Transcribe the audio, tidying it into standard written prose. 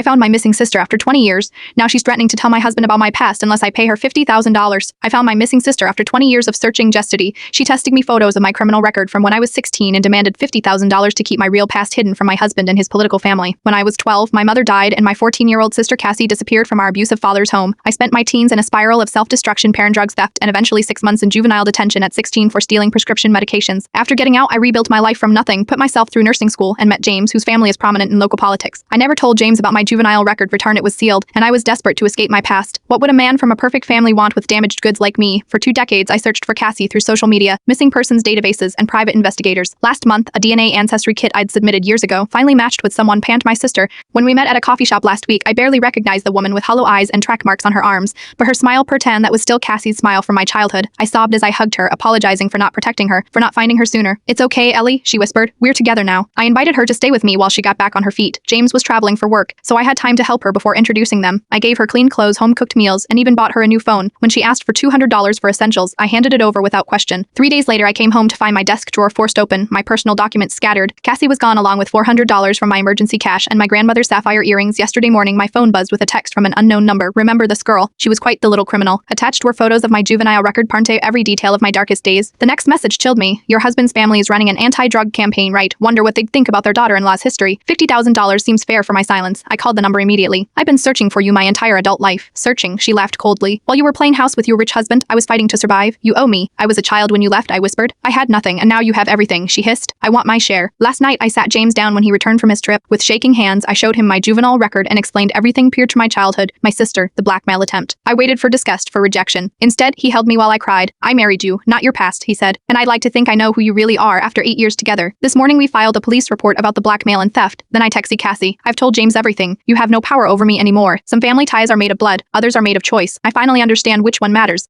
I found my missing sister after 20 years. Now she's threatening to tell my husband about my past unless I pay her $50,000. I found my missing sister after 20 years of searching Justity. She texted me photos of my criminal record from when I was 16 and demanded $50,000 to keep my real past hidden from my husband and his political family. When I was 12, my mother died and my 14-year-old sister Cassie disappeared from our abusive father's home. I spent my teens in a spiral of self-destruction, parent drugs, theft, and eventually 6 months in juvenile detention at 16 for stealing prescription medications. After getting out, I rebuilt my life from nothing, put myself through nursing school, and met James, whose family is prominent in local politics. I never told James about my juvenile record, return it was sealed, and I was desperate to escape my past. What would a man from a perfect family want with damaged goods like me? For 2 decades, I searched for Cassie through social media, missing persons databases, and private investigators. Last month, a DNA ancestry kit I'd submitted years ago finally matched with someone panned my sister. When we met at a coffee shop last week, I barely recognized the woman with hollow eyes and track marks on her arms, but her smile that was still Cassie's smile from my childhood. I sobbed as I hugged her, apologizing for not protecting her, for not finding her sooner. "It's okay, Ellie," she whispered. "We're together now." I invited her to stay with me while she got back on her feet. James was traveling for work, so I had time to help her before introducing them. I gave her clean clothes, home-cooked meals, and even bought her a new phone. When she asked for $200 for essentials, I handed it over without question. 3 days later, I came home to find my desk drawer forced open, my personal documents scattered. Cassie was gone along with $400 from my emergency cash and my grandmother's sapphire earrings. Yesterday morning, my phone buzzed with a text from an unknown number. "Remember this girl? She was quite the little criminal." Attached were photos of my juvenile record, every detail of my darkest days. The next message chilled me. "Your husband's family is running an anti-drug campaign, right? Wonder what they'd think about their daughter-in-law's history. $50,000 seems fair for my silence." I called the number immediately. "I've been searching for you my entire adult life." "Searching?" She laughed coldly. "While you were playing house with your rich husband, I was fighting to survive. You owe me." "I was a child when you left," I whispered. "I had nothing, and now you have everything," she hissed. "I want my share." Last night, I sat James down when he returned from his trip. With shaking hands, I showed him my juvenile record and explained everything peered to my childhood, my sister, the blackmail attempt. I waited for disgust, for rejection. Instead, he held me while I cried. "I married you, not your past," he said. "And I'd like to think I know who you really are after 8 years together." This morning we filed a police report about the blackmail and theft. Then I texted Cassie. "I've told James everything. You have no power over me anymore. Some family ties are made of blood, others are made of choice. I finally understand which one matters."